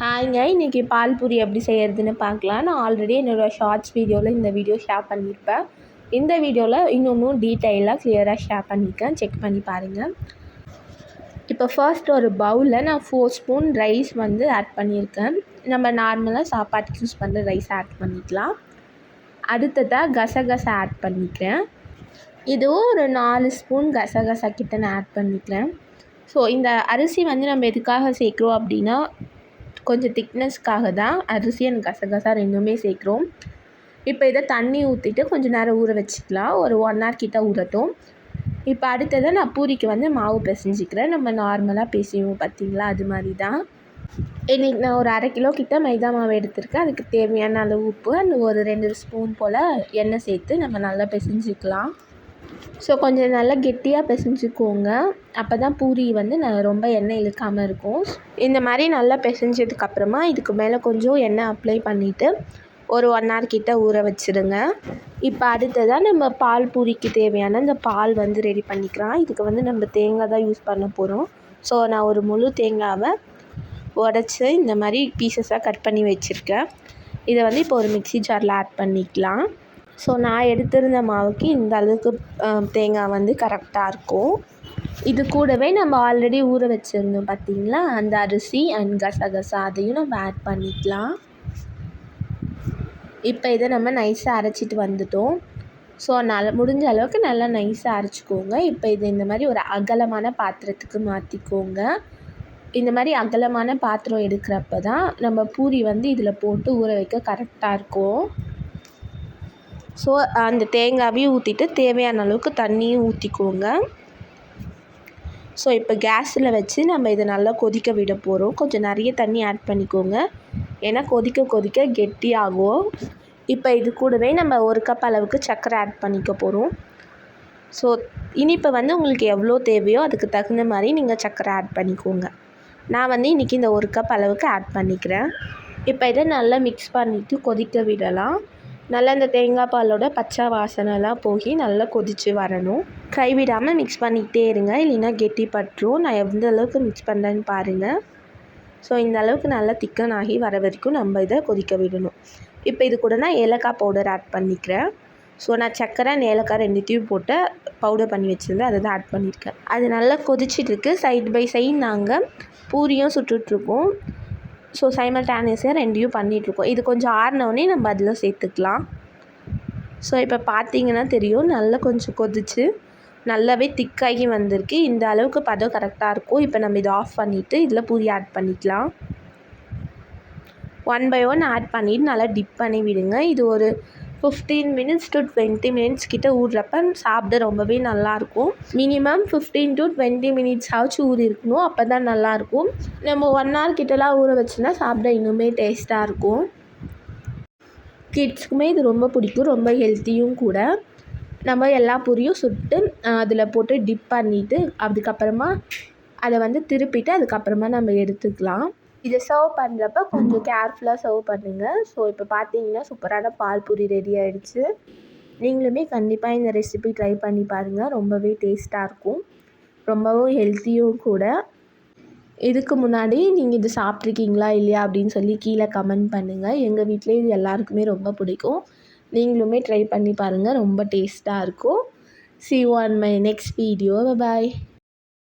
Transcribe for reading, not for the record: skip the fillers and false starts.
ஹாய்ங்க, இன்றைக்கி பால் பூரி எப்படி செய்கிறதுன்னு பார்க்கலாம். நான் ஆல்ரெடி என்னோடய ஷார்ட்ஸ் வீடியோவில் இந்த வீடியோ ஷேர் பண்ணியிருப்பேன். இந்த வீடியோவில் இன்னும் டீட்டெயிலாக கிளியராக ஷேர் பண்ணியிருக்கேன், செக் பண்ணி பாருங்கள். இப்போ ஃபர்ஸ்ட் ஒரு பவுலில் நான் 4 ஸ்பூன் ரைஸ் ஆட் பண்ணியிருக்கேன். நம்ம நார்மலாக சாப்பாட்டுக்கு யூஸ் பண்ணுற ரைஸ் ஆட் பண்ணிக்கலாம். அடுத்ததாக கசகசா ஆட் பண்ணிக்கிறேன். இதுவும் ஒரு 4 ஸ்பூன் கசகசா கிட்ட நான் ஆட் பண்ணிக்கிறேன். ஸோ இந்த அரிசி நம்ம எதுக்காக சேர்க்குறோம் அப்படின்னா, கொஞ்சம் திக்னஸ்க்காக தான் அரிசி அண்ட் கசகசா ரெண்டுமே சேர்க்குறோம். இப்போ இதை தண்ணி ஊற்றிட்டு கொஞ்சம் நேரம் ஊற வச்சுக்கலாம். ஒரு 1 hour கிட்ட ஊறட்டும். இப்போ அடுத்ததை நான் பூரிக்கு மாவு பிசைஞ்சிக்கிறேன். நம்ம நார்மலாக பேசுவோம் பார்த்திங்களா, அது மாதிரி தான். இன்றைக்கி நான் ஒரு 1/2 கிலோ கிட்ட மைதா மாவு எடுத்திருக்கேன். அதுக்கு தேவையான அளவு உப்பு அண்ட் ஒரு 2 ஸ்பூன் போல் எண்ணெய் சேர்த்து நம்ம நல்லா பிசைஞ்சிக்கலாம். ஸோ கொஞ்சம் நல்லா கெட்டியாக பிசைஞ்சிக்கோங்க. அப்போ தான் பூரி ரொம்ப எண்ணெய் இழுக்காமல் இருக்கும். இந்த மாதிரி நல்லா பிசைஞ்சதுக்கப்புறமா இதுக்கு மேலே கொஞ்சம் எண்ணெய் அப்ளை பண்ணிவிட்டு ஒரு 1 hour கிட்ட ஊற வச்சுருங்க. இப்போ அடுத்ததாக நம்ம பால் பூரிக்கு தேவையான இந்த பால் ரெடி பண்ணிக்கலாம். இதுக்கு நம்ம தேங்காய் தான் யூஸ் பண்ண போகிறோம். ஸோ நான் ஒரு முழு தேங்காவை உடச்சி இந்த மாதிரி பீசஸாக கட் பண்ணி வச்சுருக்கேன். இதை இப்போ ஒரு மிக்ஸி ஜாரில் ஆட் பண்ணிக்கலாம். ஸோ நான் எடுத்திருந்த மாவுக்கு இந்த அளவுக்கு தேங்காய் கரெக்டாக இருக்கும். இது கூடவே நம்ம ஆல்ரெடி ஊற வச்சுருந்தோம் பார்த்திங்களா, அந்த அரிசி அண்ட் கசகசா அதையும் நம்ம ஆட் பண்ணிக்கலாம். இப்போ இதை நம்ம நைஸாக அரைச்சிட்டு வந்துட்டோம். ஸோ முடிஞ்ச அளவுக்கு நல்லா நைஸாக அரைச்சிக்கோங்க. இப்போ இது இந்த மாதிரி ஒரு அகலமான பாத்திரத்துக்கு மாற்றிக்கோங்க. இந்த மாதிரி அகலமான பாத்திரம் எடுக்கிறப்ப தான் நம்ம பூரி இதில் போட்டு ஊற வைக்க கரெக்டாக இருக்கும். ஸோ அந்த தேங்காவையும் ஊற்றிட்டு தேவையான அளவுக்கு தண்ணியும் ஊற்றிக்கோங்க. ஸோ இப்போ கேஸில் வச்சு நம்ம இதை நல்லா கொதிக்க விட போகிறோம். கொஞ்சம் நிறைய தண்ணி ஆட் பண்ணிக்கோங்க, ஏன்னா கொதிக்க கொதிக்க கெட்டியாகும். இப்போ இது கூடவே நம்ம 1 கப் அளவுக்கு சர்க்கரை ஆட் பண்ணிக்க போகிறோம். ஸோ இனிப்பு உங்களுக்கு எவ்வளோ தேவையோ அதுக்கு தகுந்த மாதிரி நீங்கள் சர்க்கரை ஆட் பண்ணிக்கோங்க. நான் இன்றைக்கி இந்த 1 கப் அளவுக்கு ஆட் பண்ணிக்கிறேன். இப்போ இதை நல்லா மிக்ஸ் பண்ணிவிட்டு கொதிக்க விடலாம். நல்லா இந்த தேங்காய் பாலோட பச்சை வாசனைலாம் போய் நல்லா கொதித்து வரணும். கைவிடாமல் மிக்ஸ் பண்ணிக்கிட்டே இருங்க, இல்லைன்னா கெட்டி பட்டுரும். நான் எந்த அளவுக்கு மிக்ஸ் பண்ணுறேன்னு பாருங்கள். ஸோ இந்த அளவுக்கு நல்லா திக்கன் ஆகி வர வரைக்கும் நம்ம இதை கொதிக்க விடணும். இப்போ இது கூட நான் ஏலக்காய் பவுடர் ஆட் பண்ணிக்கிறேன். ஸோ நான் சர்க்கரை அண்ட் ஏலக்காய் ரெண்டுத்தையும் போட்டு பவுடர் பண்ணி வச்சுருந்தேன், அதை தான் ஆட் பண்ணியிருக்கேன். அது நல்லா கொதிச்சிட்ருக்கு. சைட் பை சைட் நாங்கள் பூரியும் சுட்டுட்ருக்கோம். ஸோ சைமல்டேனியஸாக ரெண்டையும் பண்ணிகிட்ருக்கோம். இது கொஞ்சம் ஆறினோடனே நம்ம அதில் சேர்த்துக்கலாம். ஸோ இப்போ பார்த்தீங்கன்னா தெரியும், நல்லா கொஞ்சம் கொதித்து நல்லாவே திக்காகி வந்திருக்கு. இந்த அளவுக்கு பதம் கரெக்டாக இருக்கும். இப்போ நம்ம இதை ஆஃப் பண்ணிவிட்டு இதில் பூரி ஆட் பண்ணிக்கலாம். 1 by 1 ஆட் பண்ணிவிட்டு நல்லா டிப் பண்ணி விடுங்க. இது ஒரு 15 minutes to 20 minutes கிட்ட ஊறுறப்ப சாப்பிட ரொம்பவே நல்லாயிருக்கும். மினிமம் 15 to 20 minutes ஆச்சு ஊறி இருக்கணும், அப்போ தான் நல்லாயிருக்கும். நம்ம 1 hour கிட்டலாம் ஊற வச்சுன்னா சாப்பிட இன்னுமே டேஸ்ட்டாக இருக்கும். கிட்ஸ்க்குமே இது ரொம்ப பிடிக்கும், ரொம்ப ஹெல்த்தியும் கூட. நம்ம எல்லா பூரியும் சுட்டு அதில் போட்டு டிப் பண்ணிவிட்டு அதுக்கப்புறமா அதை திருப்பிட்டு அதுக்கப்புறமா நம்ம எடுத்துக்கலாம். இதை சர்வ் பண்ணுறப்ப கொஞ்சம் கேர்ஃபுல்லாக சர்வ் பண்ணுங்கள். ஸோ இப்போ பார்த்தீங்கன்னா சூப்பரான பால் பூரி ரெடி ஆகிடுச்சு. நீங்களுமே கண்டிப்பாக இந்த ரெசிபி ட்ரை பண்ணி பாருங்கள், ரொம்பவே டேஸ்ட்டாக இருக்கும், ரொம்பவும் ஹெல்த்தியும் கூட. இதுக்கு முன்னாடி நீங்கள் இது சாப்பிட்ருக்கீங்களா இல்லையா அப்படின்னு சொல்லி கீழே கமெண்ட் பண்ணுங்கள். எங்கள் வீட்டிலே இது எல்லாருக்குமே ரொம்ப பிடிக்கும். நீங்களுமே ட்ரை பண்ணி பாருங்கள், ரொம்ப டேஸ்ட்டாக இருக்கும். See you on my next video. Bye bye.